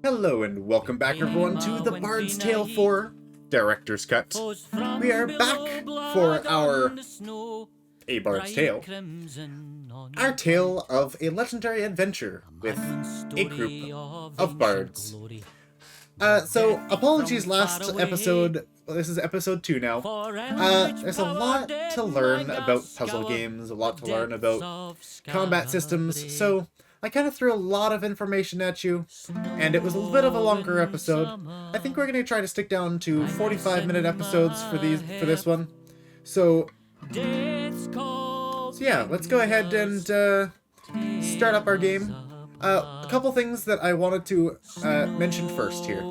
Hello and welcome back everyone to the Bard's Tale 4 Director's Cut. We are back for our A Bard's Tale. Our tale of a legendary adventure with a group of bards. So, apologies last episode. Well, this is episode 2 now. There's a lot to learn about puzzle games, a lot to learn about combat systems, so I kind of threw a lot of information at you, and it was a bit of a longer episode. I think we're going to try to stick down to 45-minute episodes for this one. So yeah, let's go ahead and start up our game. A couple things that I wanted to mention first here.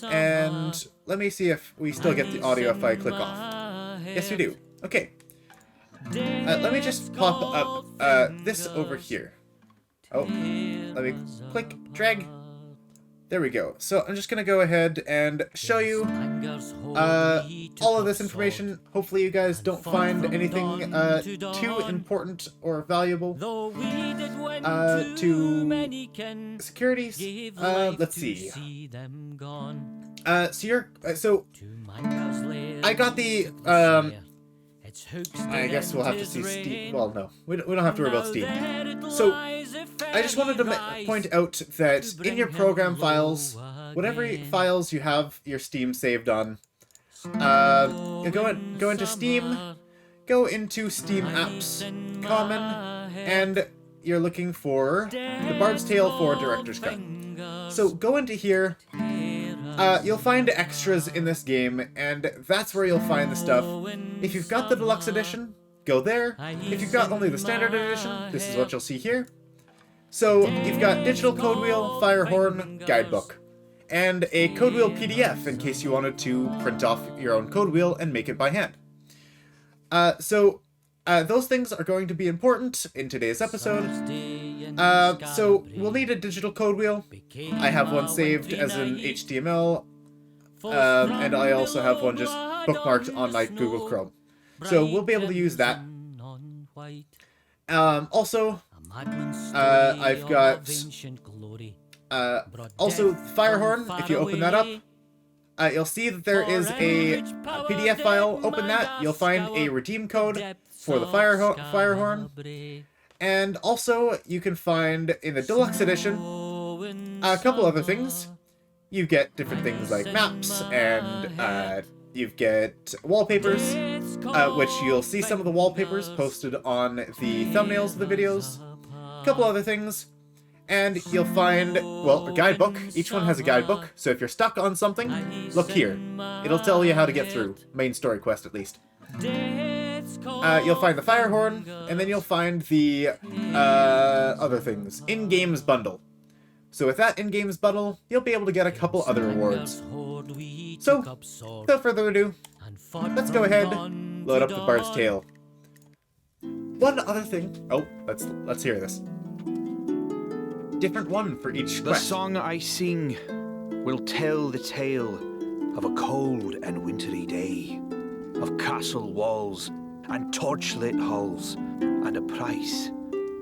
And let me see if we still get the audio if I click off. Yes, we do. Okay. Let me just pop up this over here. Oh, let me click, drag. There we go. So I'm just going to go ahead and show you all of this information. Hopefully you guys don't find anything too important or valuable to securities. Let's see. So I got the I guess we'll have to see Steam. Well, no, we don't have to worry about Steam. So I just wanted to point out that in your program files, whatever files you have your Steam saved on, you go into Steam, go into Steam Apps, Common, and you're looking for the Bard's Tale 4 Director's Cut. So go into here. You'll find extras in this game, and that's where you'll find the stuff. If you've got the deluxe edition, go there. If you've got only the standard edition, this is what you'll see here. So you've got digital code wheel, fire horn, guidebook, and a code wheel PDF in case you wanted to print off your own code wheel and make it by hand. Those things are going to be important in today's episode. So we'll need a digital code wheel. I have one saved as an HTML, and I also have one just bookmarked on my Google Chrome. So we'll be able to use that. Also, I've got also Firehorn. If you open that up, you'll see that there is a PDF file. Open that, you'll find a redeem code for the Firehorn. And also, you can find in the deluxe edition a couple other things. You get different things like maps, and you get wallpapers, which you'll see some of the wallpapers posted on the thumbnails of the videos. A couple other things. And you'll find, well, a guidebook. Each one has a guidebook, so if you're stuck on something, look here. It'll tell you how to get through. Main story quest, at least. You'll find the Firehorn, and then you'll find the other things. In-games bundle. So with that in-games bundle, you'll be able to get a couple other rewards. So, without further ado, let's go ahead, load up the Bard's Tale. One other thing. Oh, let's hear this. Different one for each quest. The song I sing will tell the tale of a cold and wintry day, of castle walls and torchlit halls, and a price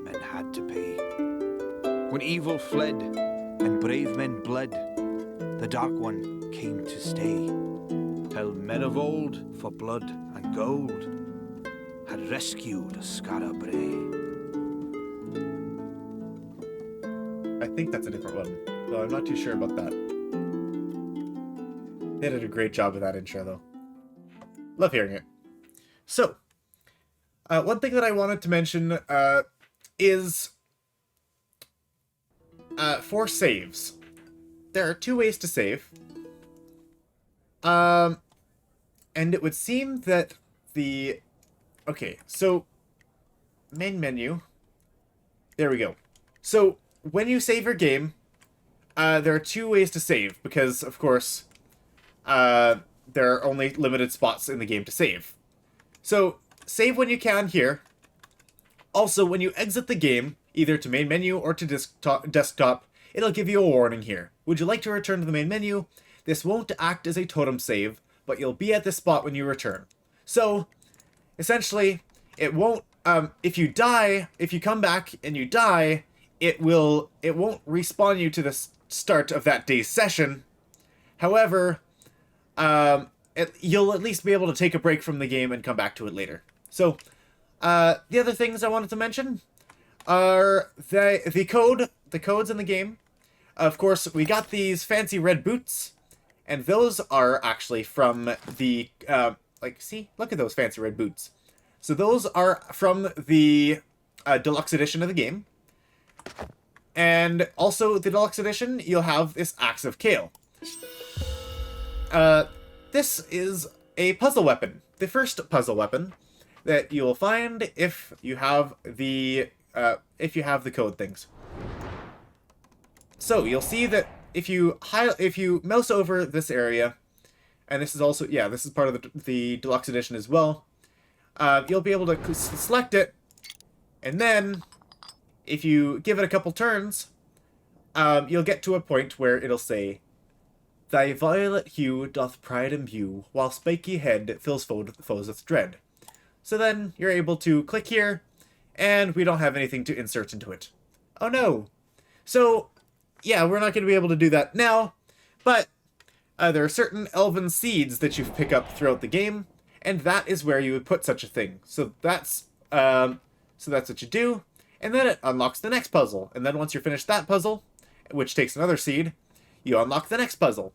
men had to pay. When evil fled and brave men bled, the Dark One came to stay, till men of old for blood and gold had rescued Skara Brae. I think that's a different one, though I'm not too sure about that. They did a great job with that intro, though. Love hearing it. So, one thing that I wanted to mention is for saves. There are two ways to save. And it would seem that the... Okay, so main menu. There we go. So when you save your game, there are two ways to save, because, of course, there are only limited spots in the game to save. So, save when you can here. Also, when you exit the game, either to main menu or to desktop, it'll give you a warning here. Would you like to return to the main menu? This won't act as a totem save, but you'll be at this spot when you return. So, essentially, it won't, if you come back and you die, it won't respawn you to the start of that day's session. However, you'll at least be able to take a break from the game and come back to it later. So, the other things I wanted to mention are the codes in the game. Of course, we got these fancy red boots, and those are actually from the, see? Look at those fancy red boots. So those are from the deluxe edition of the game. And also, the deluxe edition, you'll have this Axe of Kale. This is a puzzle weapon. The first puzzle weapon that you'll find if you have the code things. So you'll see that if you mouse over this area, and this is also, this is part of the deluxe edition as well, you'll be able to select it, and then if you give it a couple turns, you'll get to a point where it'll say, "Thy violet hue doth pride imbue, while spiky head fills foes with dread." So then you're able to click here, and we don't have anything to insert into it. Oh no! So, yeah, we're not going to be able to do that now, but there are certain elven seeds that you pick up throughout the game, and that is where you would put such a thing. So that's what you do, and then it unlocks the next puzzle. And then once you're finished that puzzle, which takes another seed, you unlock the next puzzle.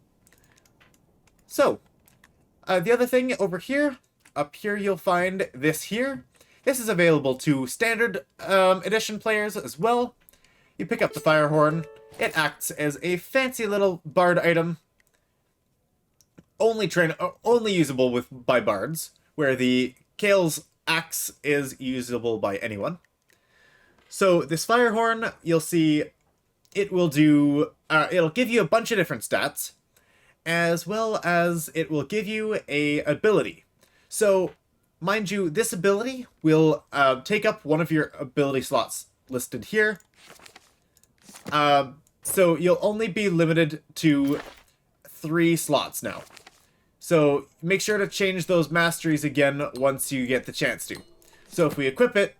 So, the other thing over here, up here you'll find this here. This is available to standard edition players as well. You pick up the fire horn. It acts as a fancy little bard item, only usable by bards, where the Kale's axe is usable by anyone. So this fire horn, you'll see, it will do. It'll give you a bunch of different stats, as well as it will give you a ability. So, mind you, this ability will take up one of your ability slots listed here. So you'll only be limited to 3 slots now. So make sure to change those masteries again once you get the chance to. So if we equip it,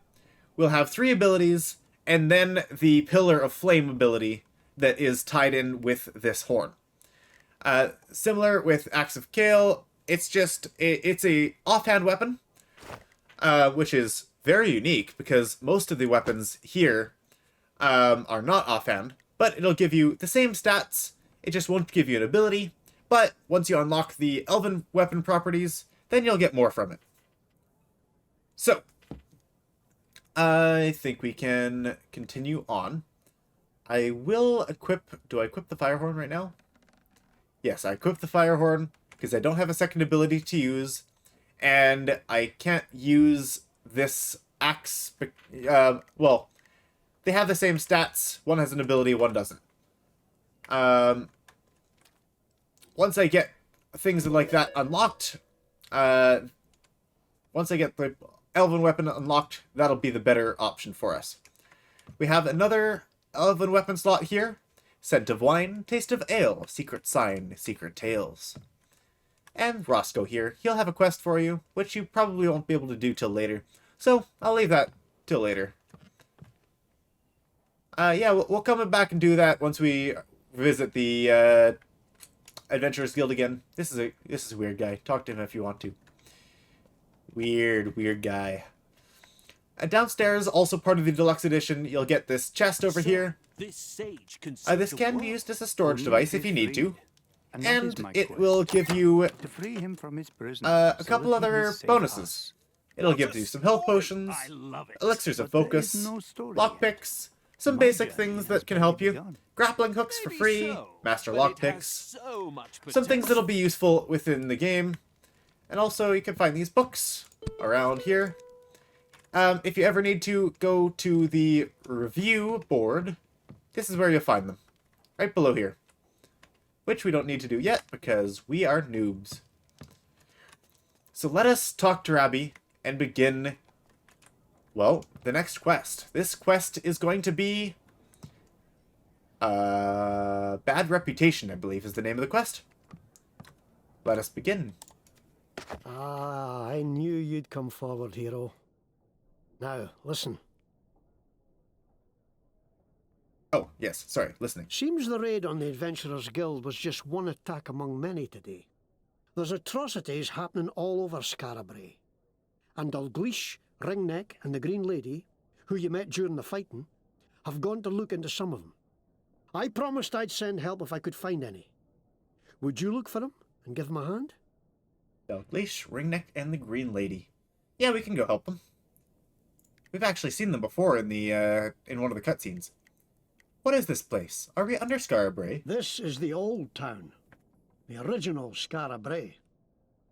we'll have 3 abilities, and then the Pillar of Flame ability that is tied in with this horn. Similar with Axe of Kale, it's a offhand weapon, which is very unique because most of the weapons here are not offhand, but it'll give you the same stats. It just won't give you an ability, but once you unlock the Elven weapon properties, then you'll get more from it. So, I think we can continue on. I will do I equip the fire horn right now? Yes, I equip the fire horn because I don't have a second ability to use, and I can't use this axe, well, they have the same stats. One has an ability, one doesn't. Once I get things like that unlocked, once I get the Elven weapon unlocked, that'll be the better option for us. We have another Elven weapon slot here. Scent of wine, taste of ale, secret sign, secret tales. And Roscoe here. He'll have a quest for you, which you probably won't be able to do till later. So, I'll leave that till later. Yeah, we'll come back and do that once we visit the Adventurers Guild again. This is a weird guy. Talk to him if you want to. Weird guy. Downstairs, also part of the deluxe edition, you'll get this chest over here. This can be used as a storage device if you need to. And it will give you a couple other bonuses. It'll give you some health potions, elixirs of focus, lockpicks, some basic things that can help you, grappling hooks for free, master lockpicks, some things that'll be useful within the game, and also you can find these books around here. If you ever need to go to the review board, this is where you'll find them, right below here, which we don't need to do yet because we are noobs. So let us talk to Rabbi and begin, well, the next quest. This quest is going to be Bad Reputation, I believe is the name of the quest. Let us begin. Ah, I knew you'd come forward, hero. Now, listen. Oh, yes, sorry, listening. Seems the raid on the Adventurers Guild was just one attack among many today. There's atrocities happening all over Scarabray. And Dalgleish, Ringneck, and the Green Lady, who you met during the fighting, have gone to look into some of them. I promised I'd send help if I could find any. Would you look for them and give them a hand? Dalgleish, Ringneck, and the Green Lady. Yeah, we can go help them. We've actually seen them before in one of the cutscenes. What is this place? Are we under Scarabray? This is the old town. The original Scarabray.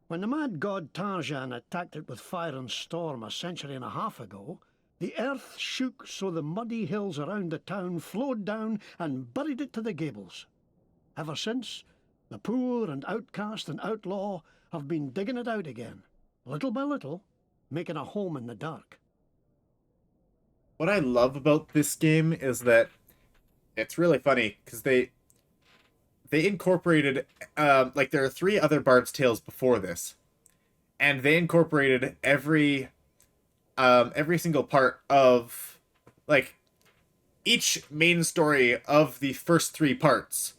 When the mad god Tarjan attacked it with fire and storm a century and a half ago, the earth shook so the muddy hills around the town flowed down and buried it to the gables. Ever since, the poor and outcast and outlaw have been digging it out again, little by little, making a home in the dark. What I love about this game is that it's really funny, because they incorporated, like, there are 3 other Bard's Tales before this, and they incorporated every single part of, like, each main story of the first 3 parts.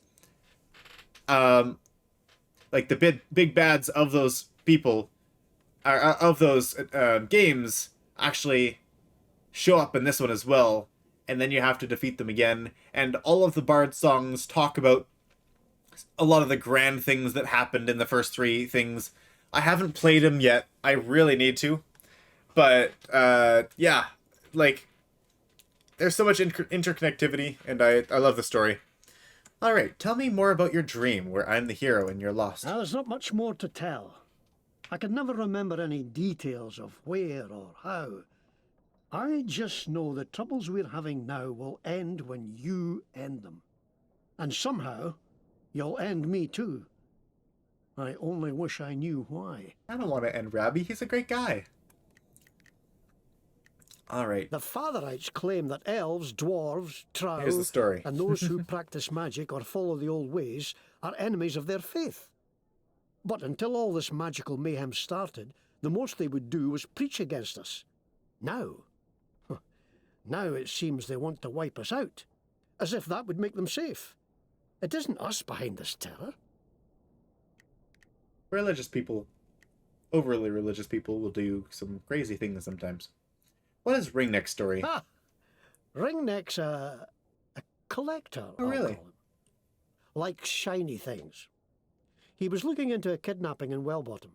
Like, the big bads of those people, of those games, actually show up in this one as well, and then you have to defeat them again, and all of the Bard songs talk about a lot of the grand things that happened in the first 3 things. I haven't played them yet. I really need to. But, yeah, like, there's so much interconnectivity, and I love the story. Alright, tell me more about your dream, where I'm the hero and you're lost. Now, there's not much more to tell. I can never remember any details of where or how. I just know the troubles we're having now will end when you end them. And somehow, you'll end me too. I only wish I knew why. I don't want to end Rabbi. He's a great guy. Alright. The Fatherites claim that elves, dwarves, trow, Here's the story. and those who practice magic or follow the old ways are enemies of their faith. But until all this magical mayhem started, the most they would do was preach against us. Now it seems they want to wipe us out, as if that would make them safe. It isn't us behind this terror. Religious people, overly religious people, will do some crazy things sometimes. What is Ringneck's story? Ah! Ringneck's a collector, Oh, really? I'll call him. Likes shiny things. He was looking into a kidnapping in Wellbottom,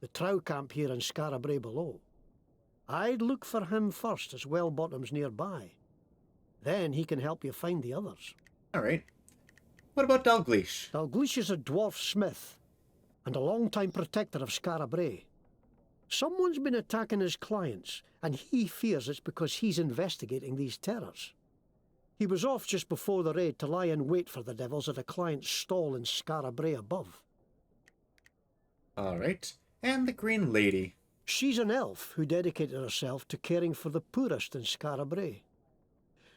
the Trow camp here in Scarabray below. I'd look for him first, as Wellbottom's nearby. Then he can help you find the others. Alright. What about Dalgleish? Dalgleish is a dwarf smith, and a long-time protector of Scarabray. Someone's been attacking his clients, and he fears it's because he's investigating these terrors. He was off just before the raid to lie in wait for the devils at a client's stall in Scarabray above. Alright. And the Green Lady. She's an elf who dedicated herself to caring for the poorest in Scarabray.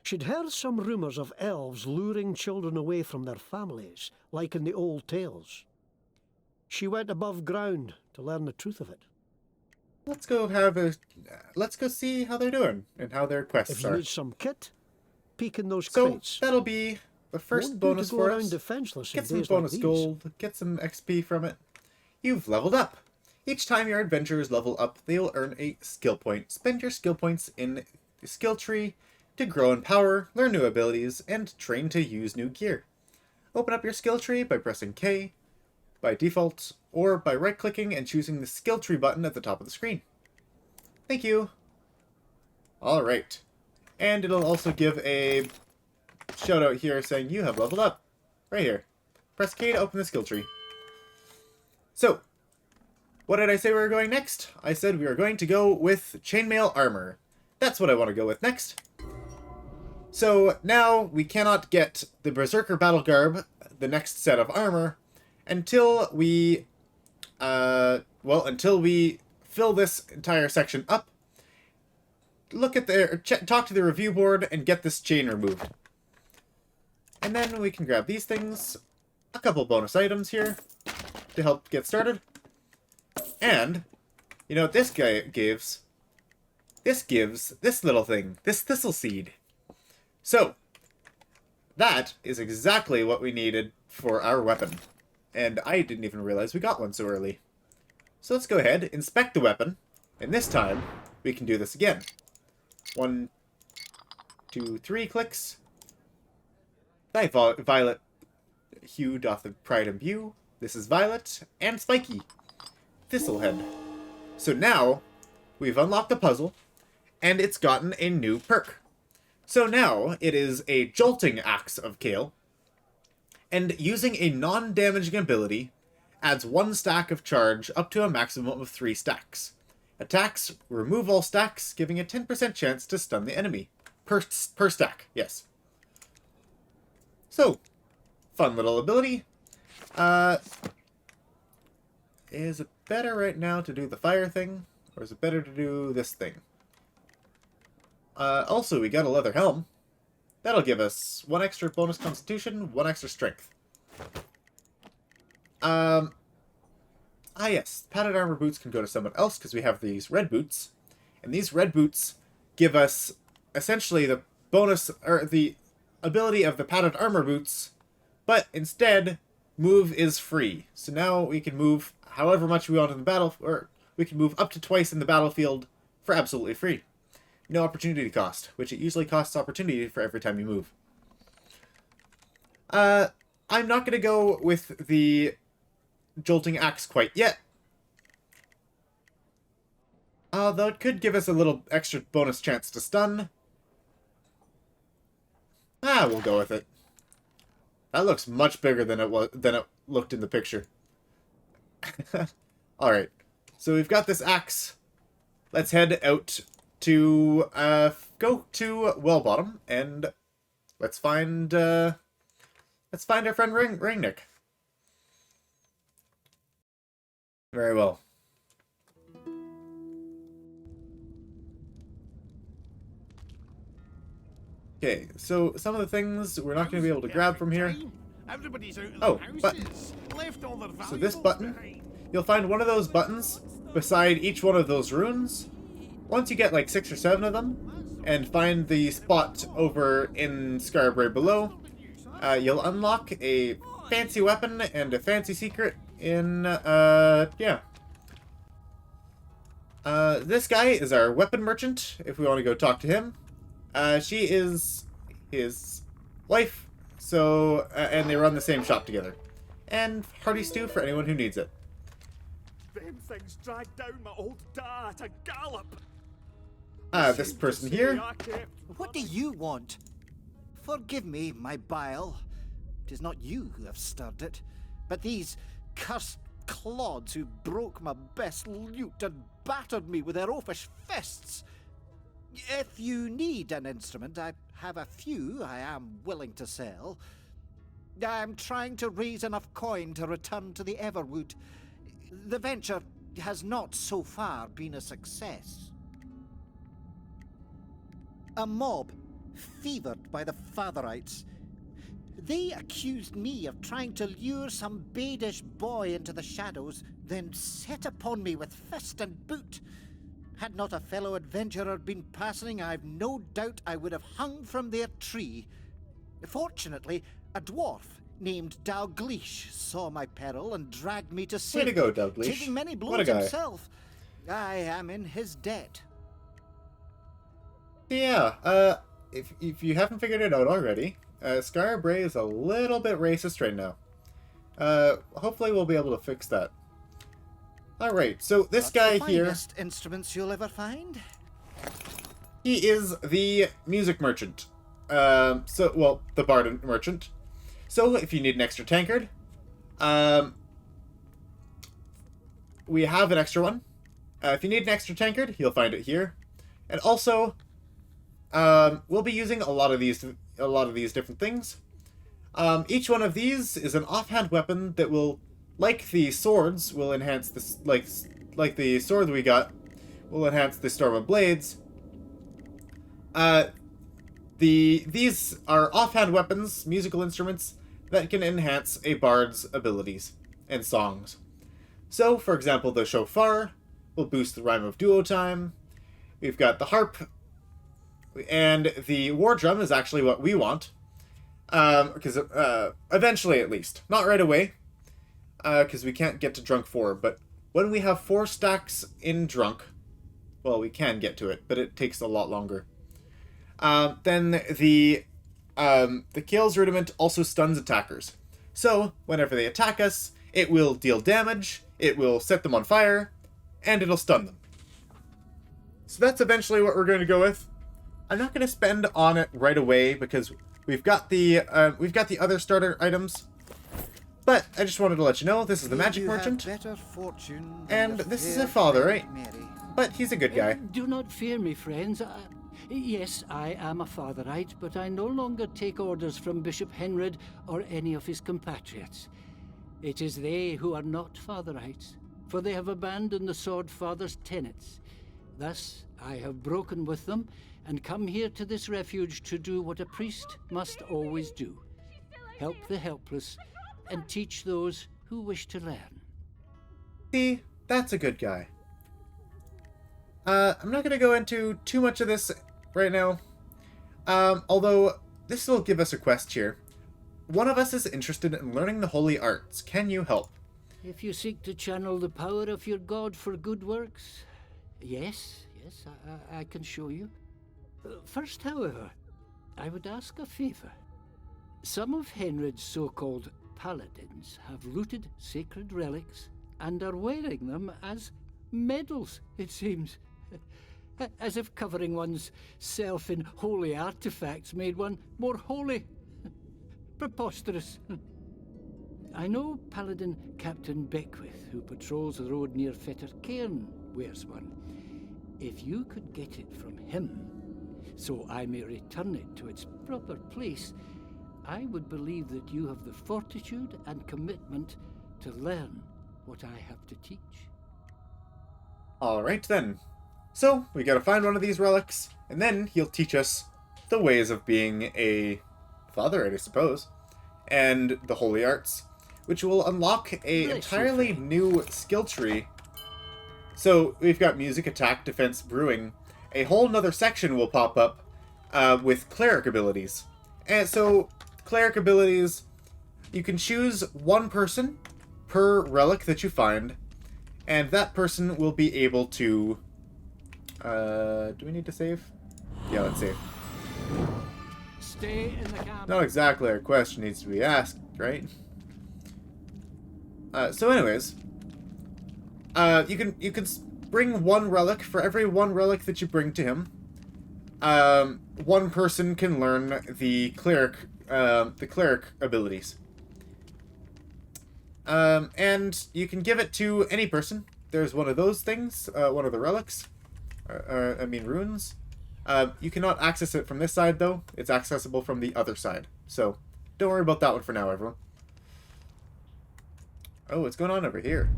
She'd heard some rumours of elves luring children away from their families, like in the old tales. She went above ground to learn the truth of it. Let's go see how they're doing and how their quests If you are. need some kit, peek in those So crates. that'll be the first Won't do to bonus go for around us. defenseless in Get some days like bonus these. gold, get some XP from it. You've leveled up. Each time your adventurers level up, they will earn a skill point. Spend your skill points in the skill tree to grow in power, learn new abilities, and train to use new gear. Open up your skill tree by pressing K by default, or by right-clicking and choosing the skill tree button at the top of the screen. Thank you. Alright. And it'll also give a shout out here saying you have leveled up. Right here. Press K to open the skill tree. So, what did I say we were going next? I said we were going to go with chainmail armor. That's what I want to go with next. So, now we cannot get the Berserker Battle Garb, the next set of armor, until we, until we fill this entire section up, look at talk to the review board, and get this chain removed. And then we can grab these things, a couple bonus items here, to help get started. And, you know what this guy gives? This gives this little thing, this thistle seed. So, that is exactly what we needed for our weapon. And I didn't even realize we got one so early. So let's go ahead, inspect the weapon, and this time we can do this again. 1, 2, 3 clicks. Thy violet hue doth the pride imbue. This is violet and spiky. Thistlehead. So now we've unlocked the puzzle, and it's gotten a new perk. So now it is a jolting axe of Kale, and using a non-damaging ability adds 1 stack of charge up to a maximum of 3 stacks. Attacks remove all stacks, giving a 10% chance to stun the enemy. Per stack, yes. So, fun little ability. Is it better right now to do the fire thing, or is it better to do this thing? Also, we got a leather helm. That'll give us 1 extra bonus constitution, 1 extra strength. Yes, padded armor boots can go to someone else because we have these red boots. And these red boots give us essentially the bonus, or the ability of the padded armor boots, but instead, move is free. So now we can move however much we want in the battle, or we can move up to twice in the battlefield for absolutely free. No opportunity cost, which it usually costs opportunity for every time you move. I'm not going to go with the jolting axe quite yet. Though it could give us a little extra bonus chance to stun. We'll go with it. That looks much bigger than it looked in the picture. Alright. So we've got this axe. Let's head out to go to Wellbottom and let's find our friend Ringnick. Very well. Okay, so some of the things we're not going to be able to grab from here. Oh, button. So this button, you'll find one of those buttons beside each one of those runes. Once you get like 6 or 7 of them, and find the spot over in Scarabray below, you'll unlock a fancy weapon and a fancy secret in, this guy is our weapon merchant, if we want to go talk to him. She is his wife, so, and they run the same shop together. And hearty stew for anyone who needs it. Them things dragged down my old dad to gallop. This person here. What do you want? Forgive me, my bile. 'Tis not you who have stirred it, but these cursed clods who broke my best lute and battered me with their oafish fists. If you need an instrument, I have a few I am willing to sell. I'm trying to raise enough coin to return to the Everwood. The venture has not so far been a success. A mob, fevered by the Fatherites. They accused me of trying to lure some badish boy into the shadows, then set upon me with fist and boot. Had not a fellow adventurer been passing, I've no doubt I would have hung from their tree. Fortunately, a dwarf named Dalgleish saw my peril and dragged me to safety. Way to go, Dalgleish. Taking many What a blows guy. himself. I am in his debt. Yeah, if you haven't figured it out already, Scarabray is a little bit racist right now. Hopefully we'll be able to fix that. Alright, so this guy the here, finest instruments you'll ever find. he is the music merchant. The bard merchant. So, if you need an extra tankard, we have an extra one. If you need an extra tankard, you'll find it here. And also, we'll be using a lot of these different things. Each one of these is an offhand weapon that will, like the swords, will enhance this, like the sword we got, will enhance the Storm of Blades. These are offhand weapons, musical instruments, that can enhance a bard's abilities and songs. So, for example, the shofar will boost the rhyme of duo time. We've got the harp, and the war drum is actually what we want. Because eventually, at least. Not right away, because we can't get to drunk 4, but when we have 4 stacks in drunk, well, we can get to it, but it takes a lot longer. Then the Kale's Rudiment also stuns attackers. So, whenever they attack us, it will deal damage, it will set them on fire, and it'll stun them. So that's eventually what we're going to go with. I'm not going to spend on it right away because we've got the other starter items. But I just wanted to let you know this is the Magic Merchant, and this is her father, right? But he's a good guy. Do not fear me, friends. Yes, I am a Fatherite, but I no longer take orders from Bishop Henred or any of his compatriots. It is they who are not Fatherites, for they have abandoned the Sword Father's tenets. Thus, I have broken with them and come here to this refuge to do what a priest must always do. Help the helpless and teach those who wish to learn. See, that's a good guy. I'm not going to go into too much of this right now. Although, this will give us a quest here. One of us is interested in learning the holy arts. Can you help? If you seek to channel the power of your god for good works, yes, I can show you. First, however, I would ask a favor. Some of Henred's so-called paladins have looted sacred relics and are wearing them as medals, it seems. As if covering one's self in holy artifacts made one more holy. Preposterous. I know Paladin Captain Beckwith, who patrols the road near Fetter Cairn, wears one. If you could get it from him, so I may return it to its proper place, I would believe that you have the fortitude and commitment to learn what I have to teach. Alright then. So, we gotta find one of these relics, and then he'll teach us the ways of being a Fatherite, I suppose, and the holy arts, which will unlock a entirely new skill tree. So, we've got music, attack, defense, brewing. A whole nother section will pop up with cleric abilities. And so, cleric abilities, you can choose one person per relic that you find, and that person will be able to... do we need to save? Yeah, let's save. Stay in the camp. Not exactly our question needs to be asked, right? So anyways, you can bring one relic. For every one relic that you bring to him, one person can learn the cleric abilities. And you can give it to any person. There's one of those things, one of the relics. Runes. You cannot access it from this side, though. It's accessible from the other side. So, don't worry about that one for now, everyone. Oh, what's going on over here?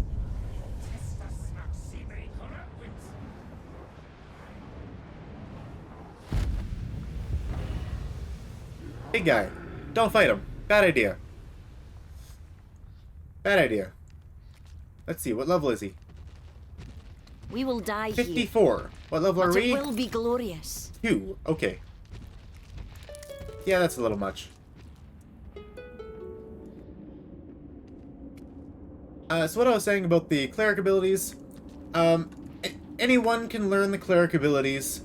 Hey, guy. Don't fight him. Bad idea. Bad idea. Let's see, what level is he? We will die 54. Here. What level are we? It will be glorious. 2. Okay. Yeah, that's a little much. So what I was saying about the cleric abilities, anyone can learn the cleric abilities,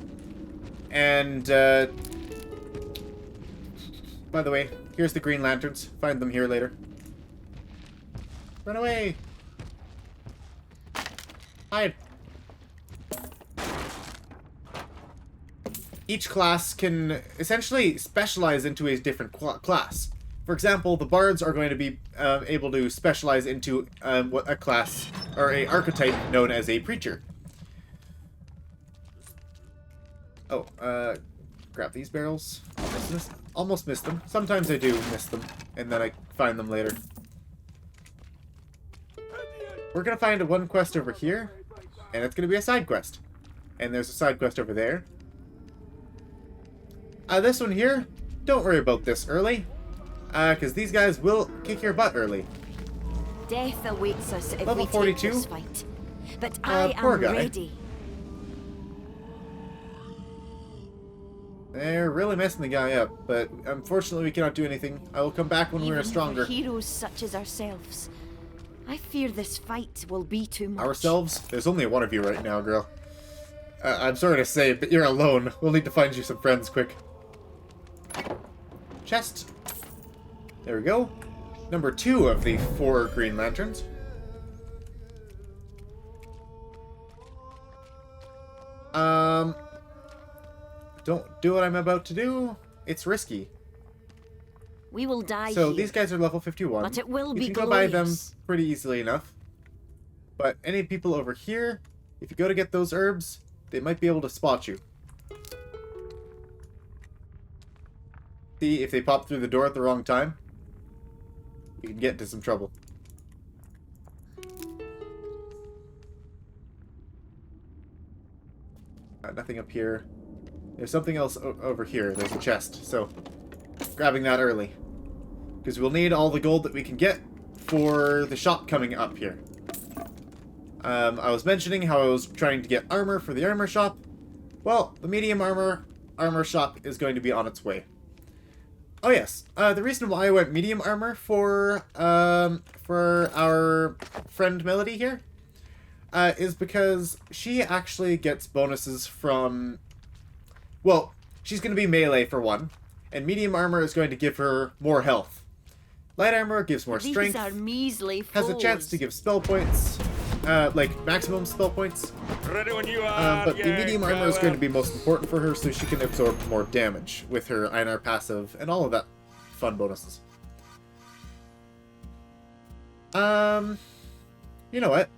and, by the way, here's the green lanterns. Find them here later. Run away! Hide! Each class can essentially specialize into a different class. For example, the Bards are going to be able to specialize into what a class, or a archetype known as a Preacher. Oh, grab these barrels. Almost missed them. Sometimes I do miss them, and then I find them later. We're gonna find one quest over here, and it's gonna be a side quest. And there's a side quest over there. This one here, don't worry about this early, because these guys will kick your butt early. Death awaits us if Level we 42? take this fight. But I poor am guy. ready. They're really messing the guy up, but unfortunately we cannot do anything. I will come back when we're Even stronger. for heroes such as ourselves, I fear this fight will be too much. Ourselves? There's only one of you right now, girl. I'm sorry to say, but you're alone. We'll need to find you some friends quick. Chest. There we go. Number 2 of the 4 Green Lanterns. Don't do what I'm about to do. It's risky. We will die So here, these guys are level 51. but it will You be can go by them glorious. pretty easily enough. But any people over here, if you go to get those herbs, they might be able to spot you. See, if they pop through the door at the wrong time, you can get into some trouble. Nothing up here. There's something else over here. There's a chest, so grabbing that early. Because we'll need all the gold that we can get for the shop coming up here. I was mentioning how I was trying to get armor for the armor shop. Well, the medium armor shop is going to be on its way. Oh yes, the reason why I went medium armor for our friend Melody here is because she actually gets bonuses from... Well, she's going to be melee for one, and medium armor is going to give her more health. Light armor gives more strength, These are measly has a chance foes. to give spell points, like maximum spell points. Ready when you are. But the medium armor is going to be most important for her, so she can absorb more damage with her Einar passive and all of that fun bonuses. You know what?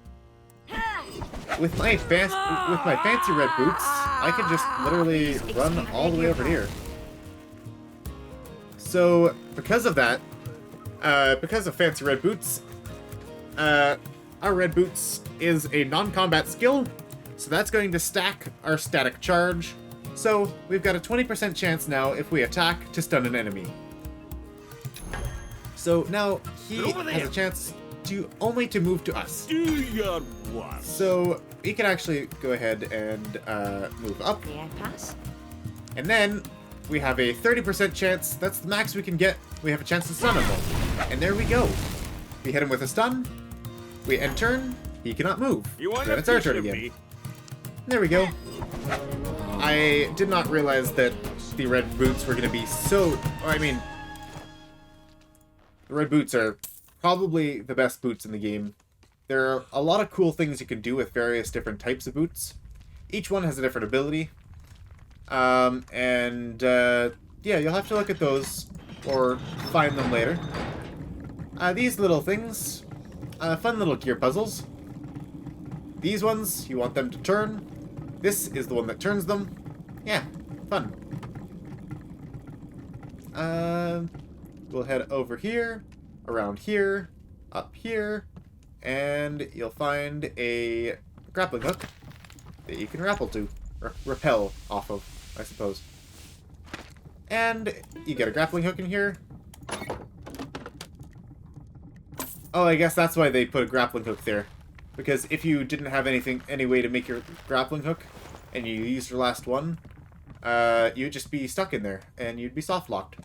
With my fancy red boots, I can just literally run all the way over here. So because of that, because of fancy red boots, our red boots is a non-combat skill, so that's going to stack our static charge. So we've got a 20% chance now if we attack to stun an enemy. So now he has a chance to only to move to us. Do your worst. So we can actually go ahead and move up, May I pass? and then we have a 30% chance. That's the max we can get. We have a chance to stun him, and there we go. We hit him with a stun. We end turn. He cannot move. You want Then a it's our piece turn of again. me? There we go. I did not realize that the red boots were going to be so... I mean, the red boots are probably the best boots in the game. There are a lot of cool things you can do with various different types of boots. Each one has a different ability. Yeah, you'll have to look at those or find them later. These little things, fun little gear puzzles. These ones, you want them to turn. This is the one that turns them. Yeah, fun. We'll head over here, around here, up here, and you'll find a grappling hook that you can rappel to, rappel off of, I suppose. And you get a grappling hook in here. Oh, I guess that's why they put a grappling hook there. Because if you didn't have any way to make your grappling hook, and you used your last one, you'd just be stuck in there, and you'd be soft locked.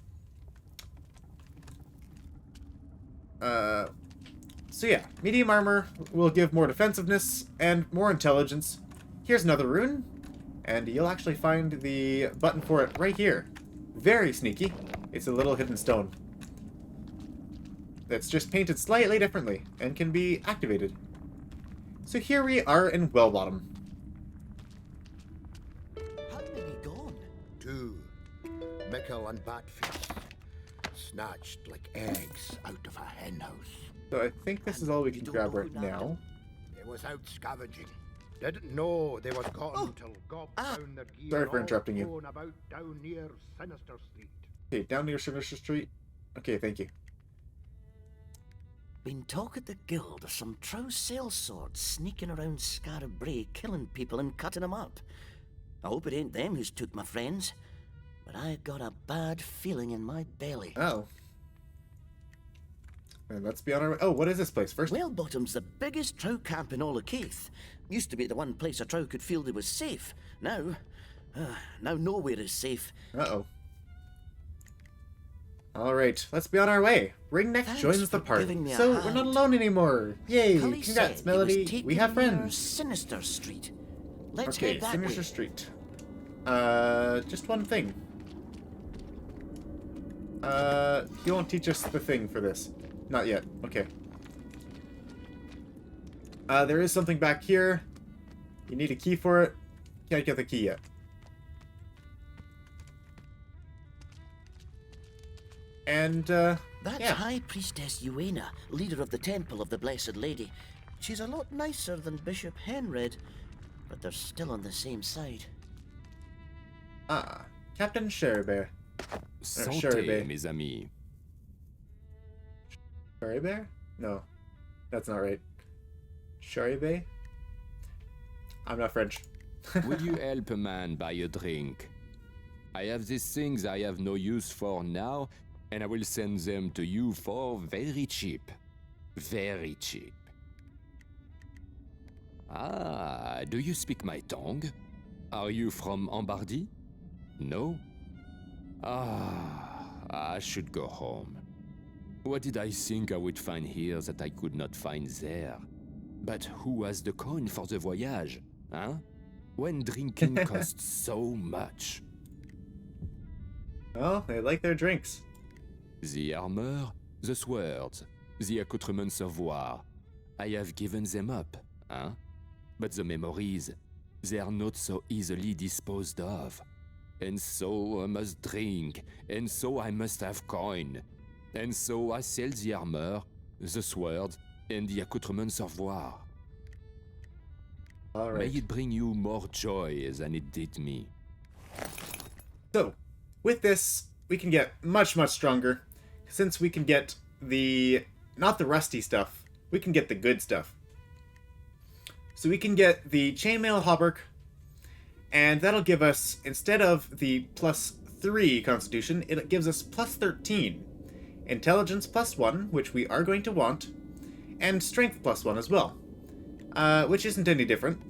So yeah, medium armor will give more defensiveness and more intelligence. Here's another rune, and you'll actually find the button for it right here. Very sneaky. It's a little hidden stone that's just painted slightly differently and can be activated. So here we are in Wellbottom. How many gone? 2. Mickle and Batface. Snatched like eggs out of a henhouse. So I think this is all we can grab right now. They was out scavenging. Didn't know they was gone till gob down their gear. Sorry for all interrupting you. thrown about down near Sinister Street. Okay, down near Sinister Street. Okay, thank you. Been talk at the guild of some Trow sellswords sneaking around Scarab Brae, killing people and cutting them up. I hope it ain't them who's took my friends, but I got a bad feeling in my belly. Oh. And let's be on our way. Oh, what is this place? First, Wellbottom's the biggest Trow camp in all of Keith. Used to be the one place a Trow could feel they was safe. Now, Now nowhere is safe. Uh-oh. Alright, let's be on our way. Ringneck Thanks joins the for party. giving me a So, we're hand. not alone anymore. Yay! Cully Congrats, said he was Melody. We taking have near friends. Sinister Street. Let's Okay, head that Sinister way. Street. Just one thing. You won't teach us the thing for this. Not yet. Okay. There is something back here. You need a key for it. Can't get the key yet. And, That's yeah. High Priestess Uena, leader of the Temple of the Blessed Lady. She's a lot nicer than Bishop Henred, but they're still on the same side. Ah, Captain Sherrybear. Santé, Sherrybear. mes amis. Sherrybear? No, that's not right. Sherrybear? I'm not French. Will you help a man buy a drink? I have these things I have no use for now, and I will send them to you for very cheap. Very cheap. Ah, do you speak my tongue? Are you from Lombardy? No? Ah, I should go home. What did I think I would find here that I could not find there? But who has the coin for the voyage, huh? When drinking costs so much. Oh, they like their drinks. The armor, the swords, the accoutrements of war. I have given them up, huh? But the memories, they are not so easily disposed of. And so I must drink, and so I must have coin. And so I sell the armor, the sword, and the accoutrements of war. All May right. it bring you more joy than it did me. So, with this, we can get much, much stronger. Since we can get not the rusty stuff, we can get the good stuff. So we can get the chainmail hauberk, and that'll give us, instead of the +3 constitution, it gives us +13. Intelligence +1, which we are going to want, and strength +1 as well, which isn't any different.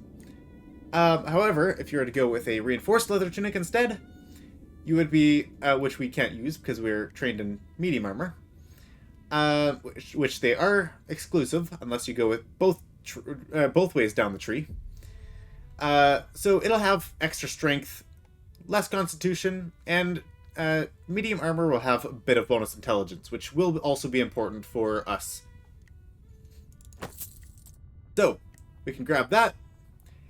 However, if you were to go with a reinforced leather tunic instead, you would be, which we can't use because we're trained in medium armor, which they are exclusive unless you go with both ways down the tree. So it'll have extra strength, less constitution, and medium armor will have a bit of bonus intelligence, which will also be important for us. So, we can grab that,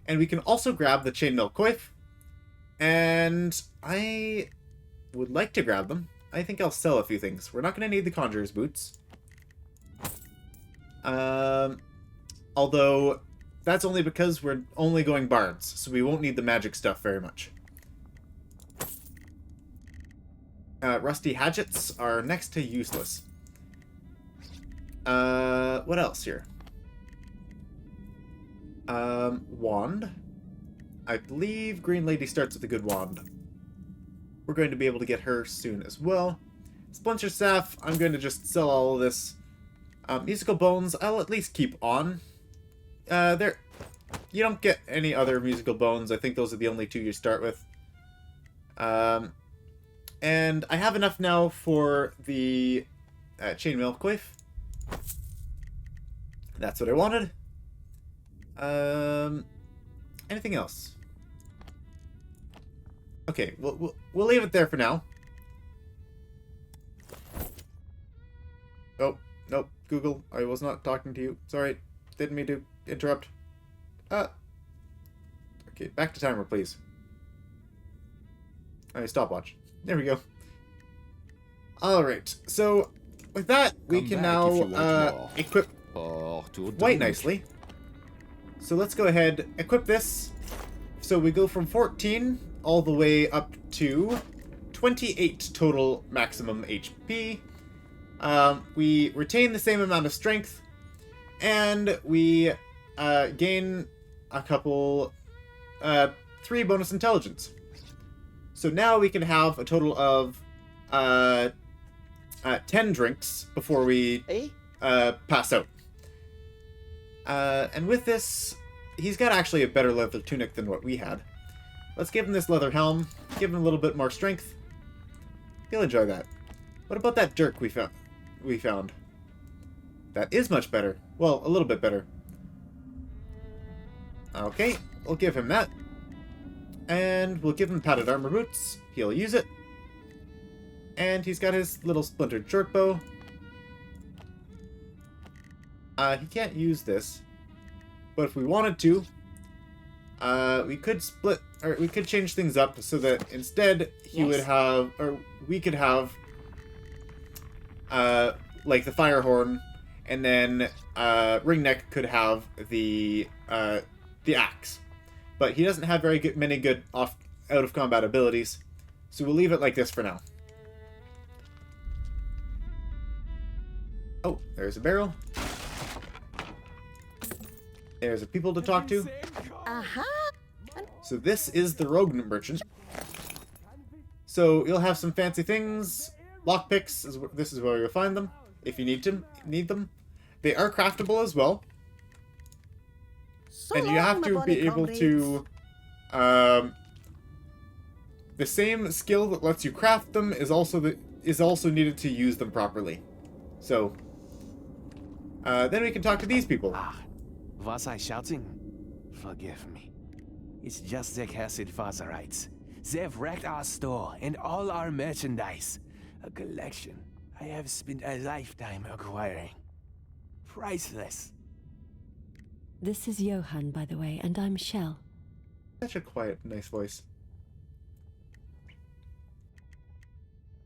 and we can also grab the chainmail coif, and I would like to grab them. I think I'll sell a few things. We're not going to need the conjurer's boots. Although, that's only because we're only going bards, so we won't need the magic stuff very much. Rusty hatchets are next to useless. What else here? Wand. I believe Green Lady starts with a good wand. We're going to be able to get her soon as well. Splinter Staff, I'm going to just sell all of this. Musical Bones, I'll at least keep on. You don't get any other musical bones. I think those are the only two you start with. And I have enough now for the chainmail coif. That's what I wanted. Anything else? Okay, we'll leave it there for now. Oh, nope. Google, I was not talking to you. Sorry, didn't mean to interrupt. Okay, back to timer, please. Stopwatch. There we go. Alright, so with that, we Come can back if you want now more. equip Or to quite drink. nicely. So let's go ahead, equip this. So we go from 14 all the way up to 28 total maximum HP. We retain the same amount of strength, and we gain a couple, 3 bonus intelligence. So now we can have a total of 10 drinks before we pass out. And with this, he's got actually a better leather tunic than what we had. Let's give him this leather helm. Give him a little bit more strength. He'll enjoy that. What about that dirk we found? That is much better. Well, a little bit better. Okay, we'll give him that. And we'll give him padded armor boots. He'll use it. And he's got his little splintered short bow. He can't use this. But if we wanted to, we could split, or we could change things up so that instead he would have, or we could have, like the fire horn, and then Ringneck could have the axe. But he doesn't have many good out of combat abilities, so we'll leave it like this for now. Oh, there's a barrel. There's a people to talk to. So this is the rogue merchant. So you'll have some fancy things. Lockpicks, this is where you'll find them, if you need them. They are craftable as well. And you have to be able to... the same skill that lets you craft them is also needed to use them properly. So, then we can talk to these people. Was I shouting? Forgive me. It's just the Cassid Fazarites. They've wrecked our store and all our merchandise. A collection I have spent a lifetime acquiring. Priceless. This is Johan, by the way, and I'm Shell. Such a quiet, nice voice.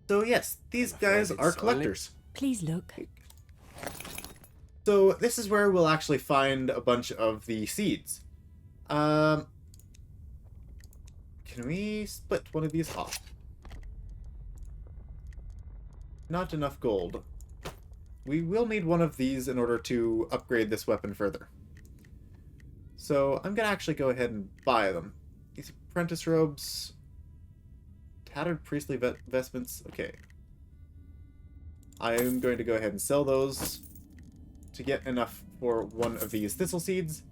So yes, these guys are collectors. Please look. So this is where we'll actually find a bunch of the seeds. Can we split one of these off? Not enough gold. We will need one of these in order to upgrade this weapon further. So I'm going to actually go ahead and buy them. These apprentice robes. Tattered priestly vestments. Okay. I am going to go ahead and sell those to get enough for one of these thistle seeds.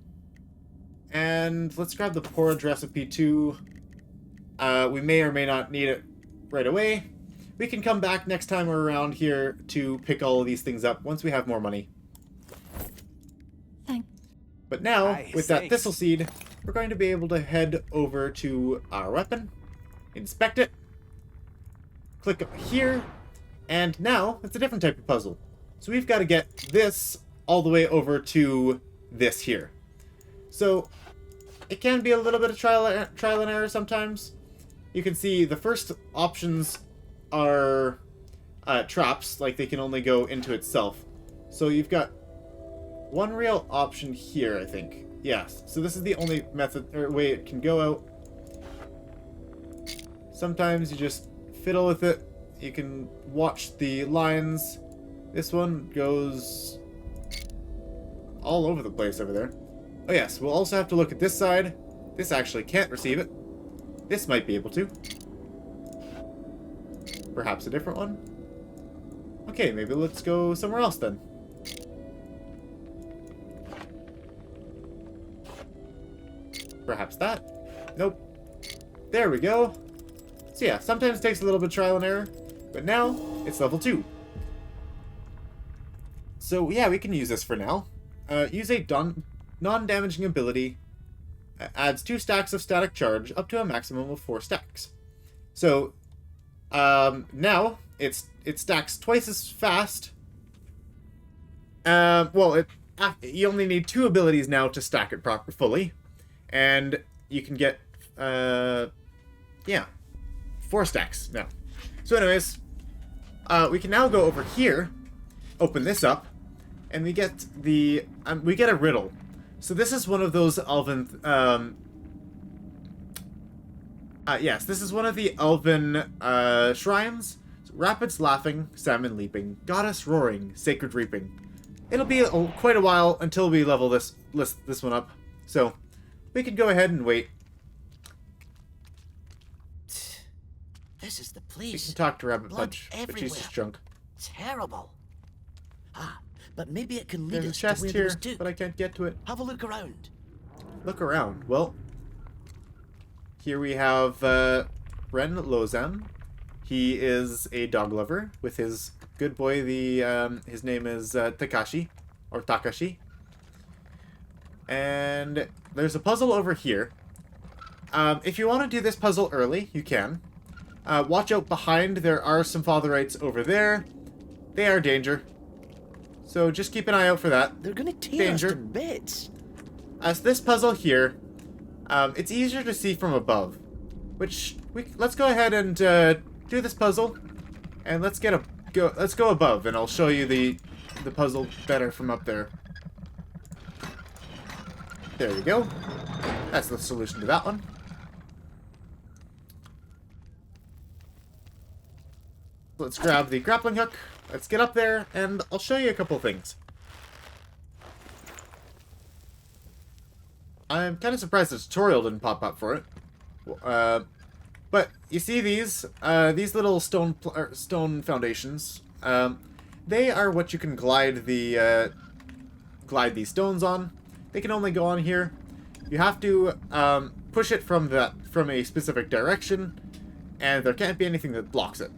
And let's grab the porridge recipe too. We may or may not need it right away. We can come back next time we're around here to pick all of these things up once we have more money. But now, with that thistle seed, we're going to be able to head over to our weapon, inspect it, click up here, and now it's a different type of puzzle. So we've got to get this all the way over to this here. So it can be a little bit of trial and error sometimes. You can see the first options are traps, like they can only go into itself. So you've got one real option here, I think. Yes. So this is the only method or way it can go out. Sometimes you just fiddle with it. You can watch the lines. This one goes all over the place over there. Oh yes, we'll also have to look at this side. This actually can't receive it. This might be able to. Perhaps a different one. Okay, maybe let's go somewhere else then. Perhaps that. Nope. There we go. So yeah, sometimes it takes a little bit of trial and error, but now it's level 2. So yeah, we can use this for now. Use a non-damaging ability. Adds 2 stacks of static charge up to a maximum of 4 stacks. So now it stacks twice as fast. Well, you only need 2 abilities now to stack it fully. And you can get, 4 stacks now. So anyways, we can now go over here, open this up, and we get a riddle. So this is one of those elven, yes, this is one of the elven, shrines. So, rapids laughing, salmon leaping, goddess roaring, sacred reaping. It'll be quite a while until we level this one up. So we can go ahead and wait. This is the place. We can talk to Rabbit Blood Punch, but everywhere. she's just drunk. Terrible. But maybe it can lead There's a us to chest where here, those two. but I can't get to it. Have a look around. Look around. Well, Here we have Ren Lozan. He is a dog lover with his good boy. His name is Takashi, or Takashi. And there's a puzzle over here. If you want to do this puzzle early, you can. Watch out behind. There are some Fatherites over there. They are danger. So just keep an eye out for that. They're gonna tear us to bits. As this puzzle here, it's easier to see from above. Let's go ahead and do this puzzle, and let's go above, and I'll show you the puzzle better from up there. There we go. That's the solution to that one. Let's grab the grappling hook. Let's get up there, and I'll show you a couple things. I'm kind of surprised the tutorial didn't pop up for it. But you see these little stone foundations. They are what you can glide these stones on. They can only go on here. You have to push it from a specific direction, and there can't be anything that blocks it.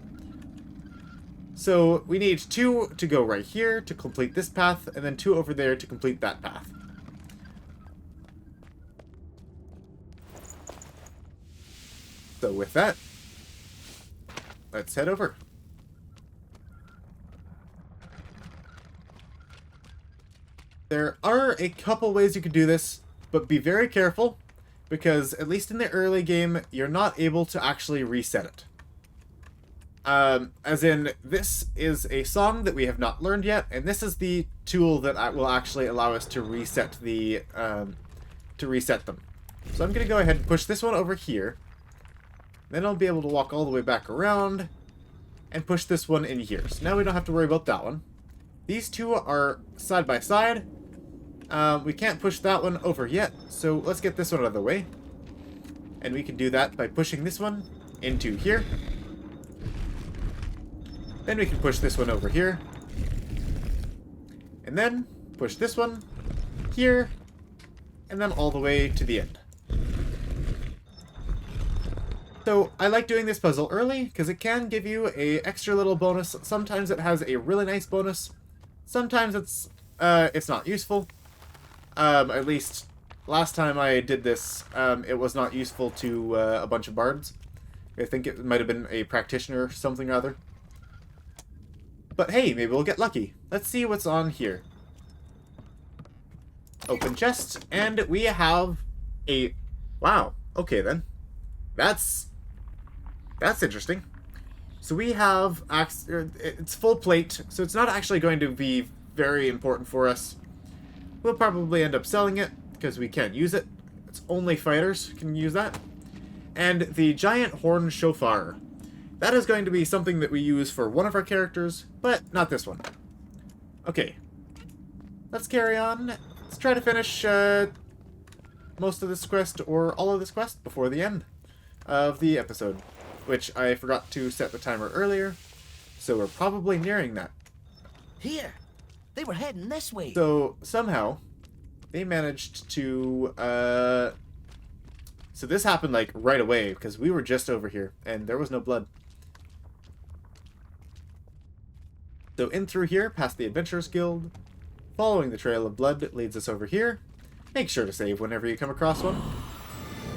So we need 2 to go right here to complete this path, and then 2 over there to complete that path. So with that, let's head over. There are a couple ways you could do this, but be very careful, because at least in the early game, you're not able to actually reset it. As in, this is a song that we have not learned yet, and this is the tool that will actually allow us to reset them. So I'm going to go ahead and push this one over here. Then I'll be able to walk all the way back around and push this one in here. So now we don't have to worry about that one. These 2 are side by side. We can't push that one over yet, so let's get this one out of the way. And we can do that by pushing this one into here. Then we can push this one over here. And then push this one here. And then all the way to the end. So I like doing this puzzle early because it can give you a extra little bonus. Sometimes it has a really nice bonus. Sometimes it's not useful. At least last time I did this, it was not useful to a bunch of bards. I think it might have been a practitioner or something or other. But hey, maybe we'll get lucky. Let's see what's on here. Open chest, and we have a... Wow, okay then. That's interesting. So we have... It's full plate, so it's not actually going to be very important for us. We'll probably end up selling it, because we can't use it. It's only fighters who can use that. And the giant horn shofar. That is going to be something that we use for one of our characters, but not this one. Okay. Let's carry on. Let's try to finish most of this quest, or all of this quest, before the end of the episode. Which I forgot to set the timer earlier, so we're probably nearing that. Here! They were heading this way! So, somehow, they managed to... So this happened, like, right away, because we were just over here, and there was no blood. So in through here, past the Adventurers Guild, following the trail of blood that leads us over here. Make sure to save whenever you come across one.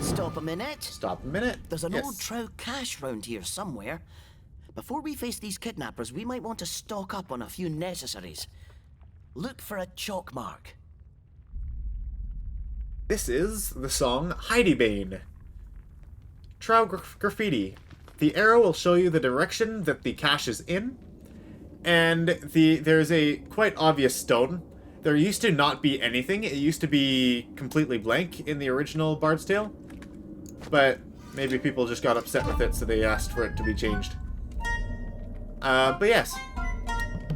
Stop a minute. Stop a minute. There's an old Trow cache round here somewhere. Before we face these kidnappers, we might want to stock up on a few necessaries. Look for a chalk mark. This is the song Heidibane. Trow graffiti. The arrow will show you the direction that the cache is in. And there's a quite obvious stone. There used to not be anything. It used to be completely blank in the original Bard's Tale. But maybe people just got upset with it, so they asked for it to be changed. But yes.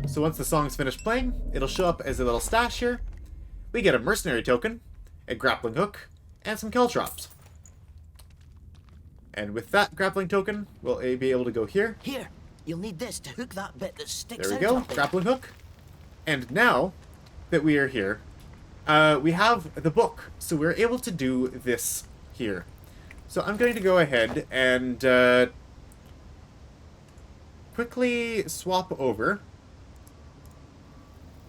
So once the song's finished playing, it'll show up as a little stash here. We get a mercenary token, a grappling hook, and some caltrops. And with that grappling token, we'll be able to go here. Here, you'll need this to hook that bit that sticks out. There we go, there. grappling hook. And now that we are here, we have the book, so we're able to do this here. So I'm going to go ahead and quickly swap over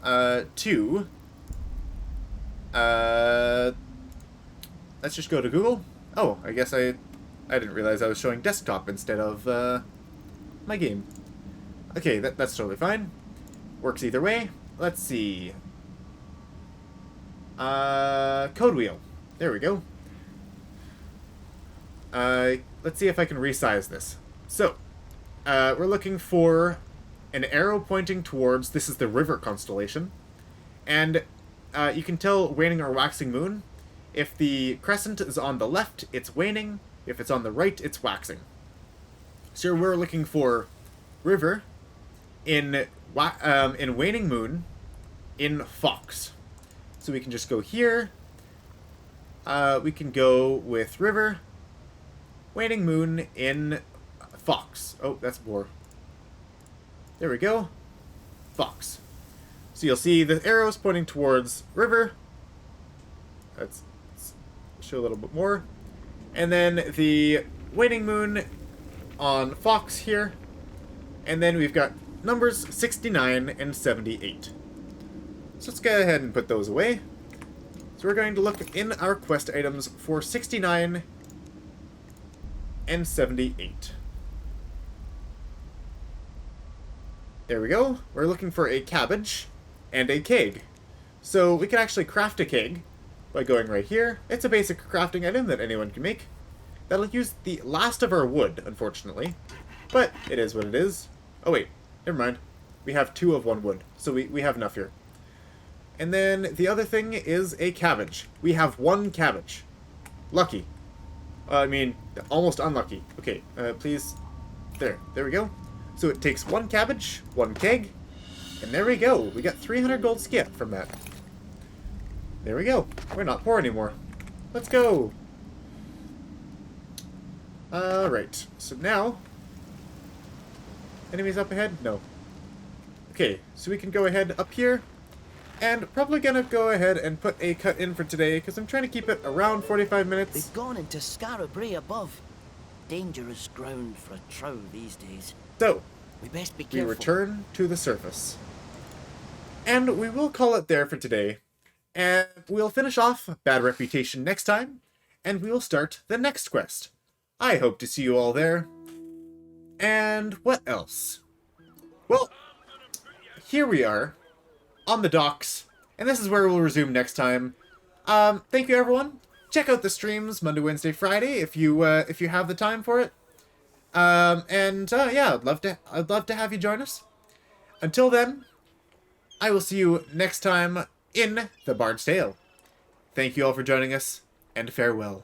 to... let's just go to Google. Oh, I guess I didn't realize I was showing desktop instead of my game. Okay, that's totally fine. Works either way. Let's see. Code wheel. There we go. Let's see if I can resize this. So, we're looking for an arrow pointing towards, this is the river constellation, and you can tell waning or waxing moon. If the crescent is on the left, it's waning. If it's on the right, it's waxing. So we're looking for river in waning moon in fox. So we can just go here. We can go with river, waning moon in fox. Oh, that's boar. There we go. Fox. So you'll see the arrows pointing towards river. Let's show a little bit more. And then the waning moon on fox here. And then we've got numbers 69 and 78. So let's go ahead and put those away. So we're going to look in our quest items for 69 and 78. There we go. We're looking for a cabbage and a keg. So we can actually craft a keg by going right here. It's a basic crafting item that anyone can make. That'll use the last of our wood, unfortunately. But it is what it is. Oh wait, never mind. We have 2 of 1 wood, so we have enough here. And then the other thing is a cabbage. We have 1 cabbage. Lucky. I mean, almost unlucky. Okay, please. There we go. So it takes 1 cabbage, 1 keg, and there we go. We got 300 gold skip from that. There we go. We're not poor anymore. Let's go. Alright. So now... Enemies up ahead? No. Okay, so we can go ahead up here. And probably gonna go ahead and put a cut in for today, because I'm trying to keep it around 45 minutes. They've gone into Skara Brae above. Dangerous ground for a trow these days. So, we best be we careful. return to the surface. And we will call it there for today. And we'll finish off Bad Reputation next time, and we will start the next quest. I hope to see you all there. And what else? Well, here we are, on the docks, and this is where we'll resume next time. Thank you, everyone. Check out the streams Monday, Wednesday, Friday if you have the time for it. Yeah, I'd love to have you join us. Until then, I will see you next time in the Bard's Tale. Thank you all for joining us, and farewell.